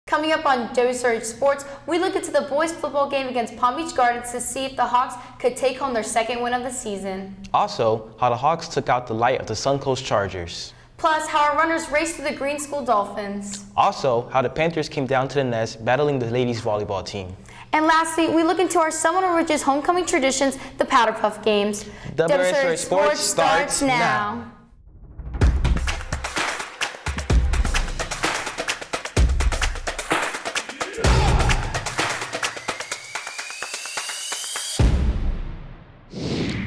Coming up on WSRH Sports, we look into the boys football game against Palm Beach Gardens to see if the Hawks could take home their second win of the season. Also, how the Hawks took out the light of the Suncoast Chargers. Plus, how our runners raced through the Green School Dolphins. Also, how the Panthers came down to the nest battling the ladies volleyball team. And lastly, we look into our Seminole Ridge's homecoming traditions, the Powder Puff Games. WSRH Sports starts now.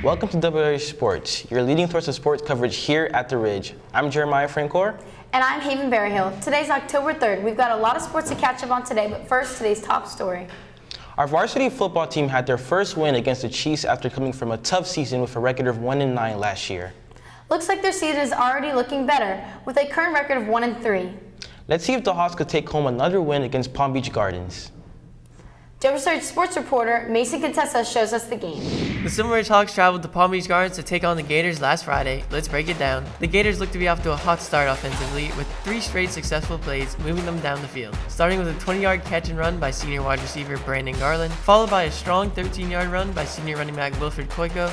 Welcome to WSRH Sports, your leading source of sports coverage here at the Ridge. I'm Jeremiah Francor. And I'm Haven Berryhill. Today's October 3rd. We've got a lot of sports to catch up on today, but first, today's top story. Our varsity football team had their first win against the Chiefs after coming from a tough season with a record of 1-9 last year. Looks like their season is already looking better, with a current record of 1-3. Let's see if the Hawks could take home another win against Palm Beach Gardens. WSRH Sports reporter Mason Contessa shows us the game. The Seminole Hawks traveled to Palm Beach Gardens to take on the Gators last Friday. Let's break it down. The Gators look to be off to a hot start offensively, with 3 straight successful plays moving them down the field. Starting with a 20-yard catch and run by senior wide receiver Brandon Garland, followed by a strong 13-yard run by senior running back Wilfred Koiko,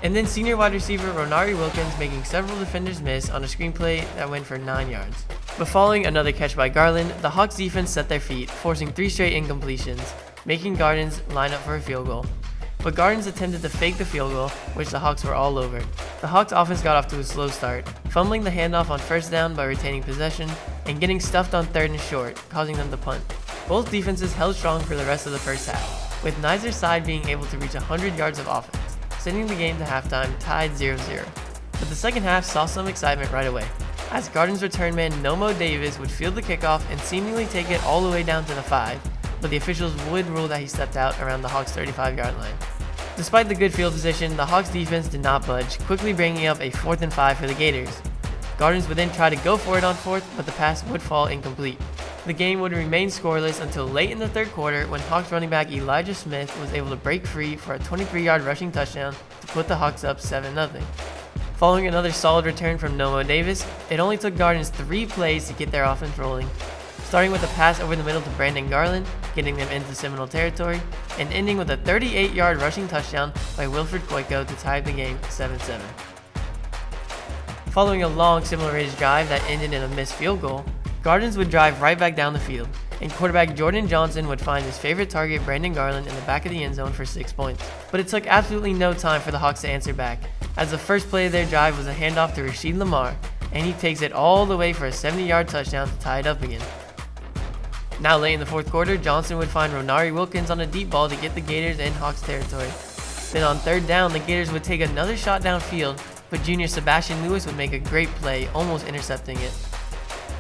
and then senior wide receiver Ronari Wilkins making several defenders miss on a screenplay that went for 9 yards. But following another catch by Garland, the Hawks defense set their feet, forcing 3 straight incompletions, making Gardens line up for a field goal. But Gardens attempted to fake the field goal, which the Hawks were all over. The Hawks offense got off to a slow start, fumbling the handoff on first down by retaining possession, and getting stuffed on 3rd and short, causing them to punt. Both defenses held strong for the rest of the first half, with neither side being able to reach 100 yards of offense, sending the game to halftime tied 0-0. But the second half saw some excitement right away, as Gardens return man Nomo Davis would field the kickoff and seemingly take it all the way down to the 5, but the officials would rule that he stepped out around the Hawks' 35-yard line. Despite the good field position, the Hawks defense did not budge, quickly bringing up a 4th and 5 for the Gators. Gardens would then try to go for it on 4th, but the pass would fall incomplete. The game would remain scoreless until late in the 3rd quarter, when Hawks running back Elijah Smith was able to break free for a 23-yard rushing touchdown to put the Hawks up 7-0. Following another solid return from Nomo Davis, it only took Gardens 3 plays to get their offense rolling, starting with a pass over the middle to Brandon Garland, getting them into Seminole territory, and ending with a 38-yard rushing touchdown by Wilfred Koiko to tie the game 7-7. Following a long Seminole Ridge drive that ended in a missed field goal, Gardens would drive right back down the field, and quarterback Jordan Johnson would find his favorite target Brandon Garland in the back of the end zone for 6 points. But it took absolutely no time for the Hawks to answer back, as the first play of their drive was a handoff to Rasheed Lamar, and he takes it all the way for a 70-yard touchdown to tie it up again. Now late in the 4th quarter, Johnson would find Ronari Wilkins on a deep ball to get the Gators in Hawks territory. Then on 3rd down, the Gators would take another shot downfield, but junior Sebastian Lewis would make a great play, almost intercepting it.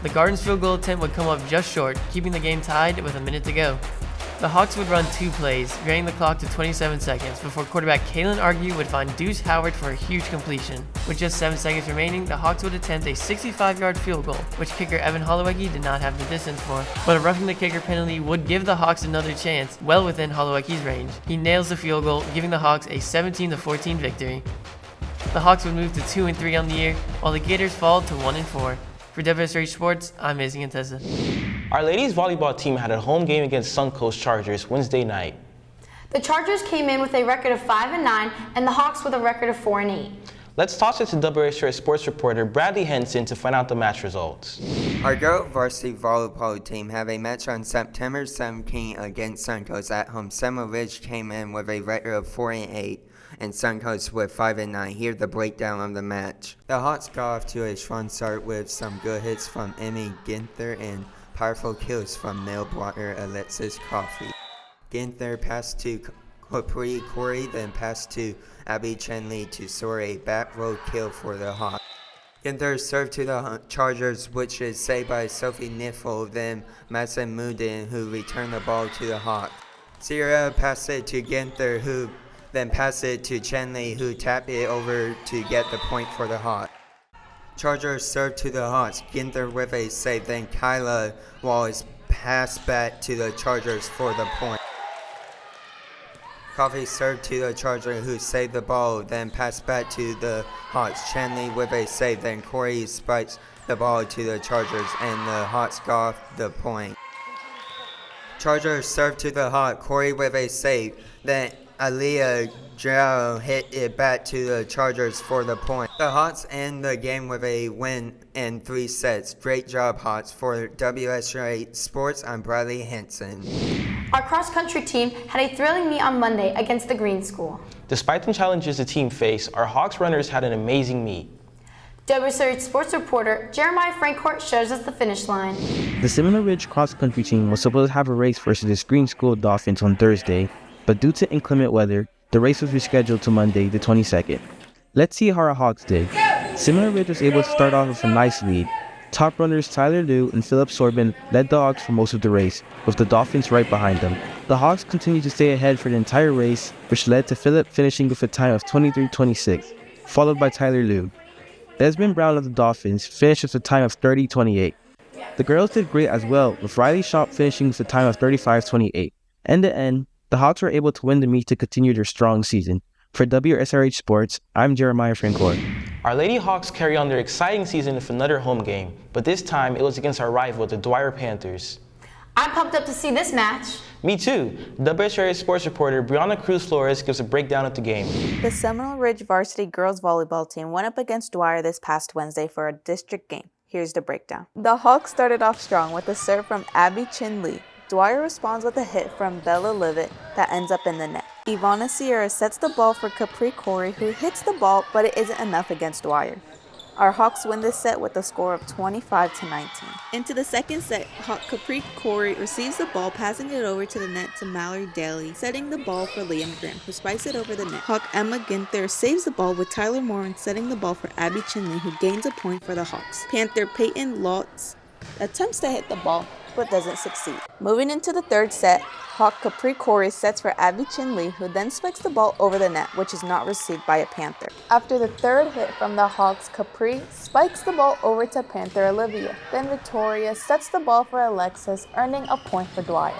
The Gardens field goal attempt would come up just short, keeping the game tied with a minute to go. The Hawks would run 2 plays, draining the clock to 27 seconds, before quarterback Kalen Argue would find Deuce Howard for a huge completion. With just 7 seconds remaining, the Hawks would attempt a 65-yard field goal, which kicker Evan Holowecki did not have the distance for. But a roughing the kicker penalty would give the Hawks another chance, well within Holowecki's range. He nails the field goal, giving the Hawks a 17-14 victory. The Hawks would move to 2-3 on the year, while the Gators fall to 1-4. For WSRH Sports, I'm Mason Contessa. Our ladies volleyball team had a home game against Suncoast Chargers Wednesday night. The Chargers came in with a record of 5-9, and the Hawks with a record of 4-8. Let's toss it to WSRH Sports reporter Bradley Henson to find out the match results. Our girls varsity volleyball team have a match on September 17 against Suncoast at home. Seminole Ridge came in with a record of 4-8. And Suncoast with 5-9. Here's the breakdown of the match. The Hawks got off to a strong start with some good hits from Emmy Ginther and powerful kills from nail blocker Alexis Coffey. Ginther passed to Capri Corey, then passed to Abby Chenley to score a back row kill for the Hawks. Ginther served to the Chargers, which is saved by Sophie Niffel, then Madison Moodin, who returned the ball to the Hawks. Sierra passed it to Ginther, who then passed it to Chenley, who tapped it over to get the point for the Hawks. Chargers served to the Hawks. Ginther with a save, then Kyla Wallace passed back to the Chargers for the point. Coffey served to the Charger, who saved the ball, then passed back to the Hawks. Chenley with a save, then Corey spikes the ball to the Chargers, and the Hawks got the point. Chargers serve to the Hawk. Corey with a save. Then Aaliyah Jarrell hit it back to the Chargers for the point. The Hawks end the game with a win in 3 sets. Great job, Hawks. For WSRH Sports, I'm Bradley Henson. Our cross-country team had a thrilling meet on Monday against the Green School. Despite the challenges the team faced, our Hawks runners had an amazing meet. WSRH Sports reporter Jeremiah Francourt shows us the finish line. The Seminole Ridge cross-country team was supposed to have a race versus the Green School Dolphins on Thursday, but due to inclement weather, the race was rescheduled to Monday, the 22nd. Let's see how our Hawks did. Seminole Ridge was able to start off with a nice lead. Top runners Tyler Liu and Philip Sorbin led the Hawks for most of the race, with the Dolphins right behind them. The Hawks continued to stay ahead for the entire race, which led to Philip finishing with a time of 23:26, followed by Tyler Liu. Desmond Brown of the Dolphins finished with a time of 30:28. The girls did great as well, with Riley Schaub finishing with a time of 35:28. In the end, the Hawks were able to win the meet to continue their strong season. For WSRH Sports, I'm Jeremiah Francourt. Our Lady Hawks carry on their exciting season with another home game, but this time it was against our rival, the Dwyer Panthers. I'm pumped up to see this match. Me too. WSRH Sports reporter Brianna Cruz Flores gives a breakdown of the game. The Seminole Ridge varsity girls volleyball team went up against Dwyer this past Wednesday for a district game. Here's the breakdown. The Hawks started off strong with a serve from Abby Chin Lee. Dwyer responds with a hit from Bella Livet that ends up in the net. Ivana Sierra sets the ball for Capri Corey, who hits the ball, but it isn't enough against Dwyer. Our Hawks win this set with a score of 25-19. Into the second set, Hawk Capri Corey receives the ball, passing it over to the net to Mallory Daly, setting the ball for Liam Graham, who spikes it over the net. Hawk Emma Ginther saves the ball with Tyler Moran setting the ball for Abby Chinley, who gains a point for the Hawks. Panther Peyton Lotz attempts to hit the ball, but doesn't succeed. Moving into the third set, Hawk Capri Corey sets for Abby Chinley, who then spikes the ball over the net, which is not received by a Panther. After the third hit from the Hawks, Capri spikes the ball over to Panther Olivia. Then Victoria sets the ball for Alexis, earning a point for Dwyer,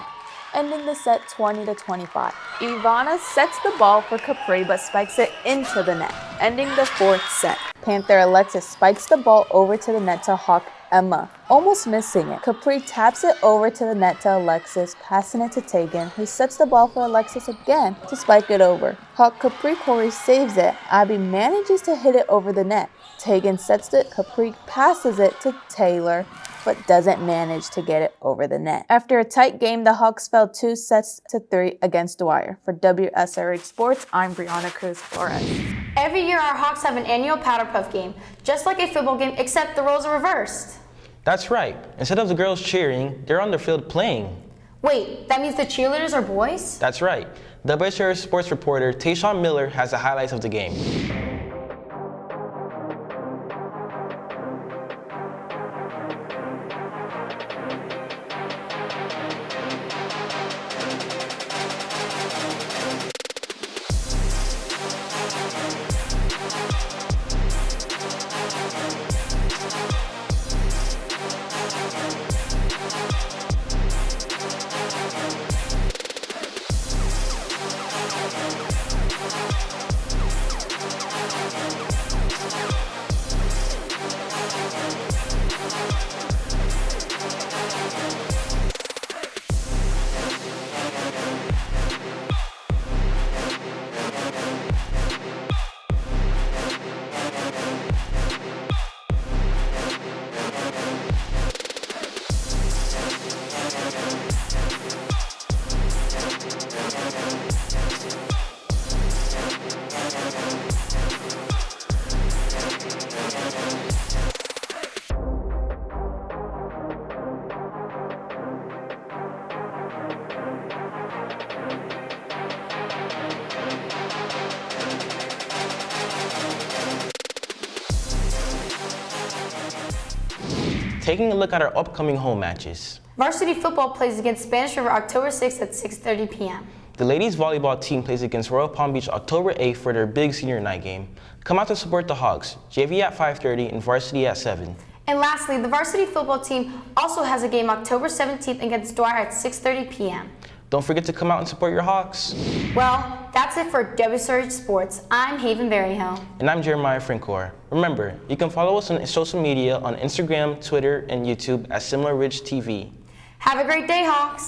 ending the set 20-25. Ivana sets the ball for Capri but spikes it into the net, ending the fourth set. Panther Alexis spikes the ball over to the net to Hawk Emma, almost missing it. Capri taps it over to the net to Alexis, passing it to Tegan, who sets the ball for Alexis again to spike it over. Hawk Capri Corey saves it. Abby manages to hit it over the net. Tegan sets it. Capri passes it to Taylor, but doesn't manage to get it over the net. After a tight game, the Hawks fell 2-3 against Dwyer. For WSRH Sports, I'm Brianna Cruz Flores. Every year our Hawks have an annual Powder Puff game, just like a football game, except the roles are reversed. That's right. Instead of the girls cheering, they're on the field playing. Wait, that means the cheerleaders are boys? That's right. WSRH Sports reporter Tayshawn Miller has the highlights of the game. Taking a look at our upcoming home matches. Varsity football plays against Spanish River October 6th at 6:30 p.m. The ladies volleyball team plays against Royal Palm Beach October 8th for their big senior night game. Come out to support the Hawks, JV at 5:30 and varsity at 7. And lastly, the varsity football team also has a game October 17th against Dwyer at 6:30 p.m. Don't forget to come out and support your Hawks. Well, that's it for WSRH Sports. I'm Haven Berryhill. And I'm Jeremiah Francourt. Remember, you can follow us on social media on Instagram, Twitter, and YouTube at Seminole Ridge TV. Have a great day, Hawks!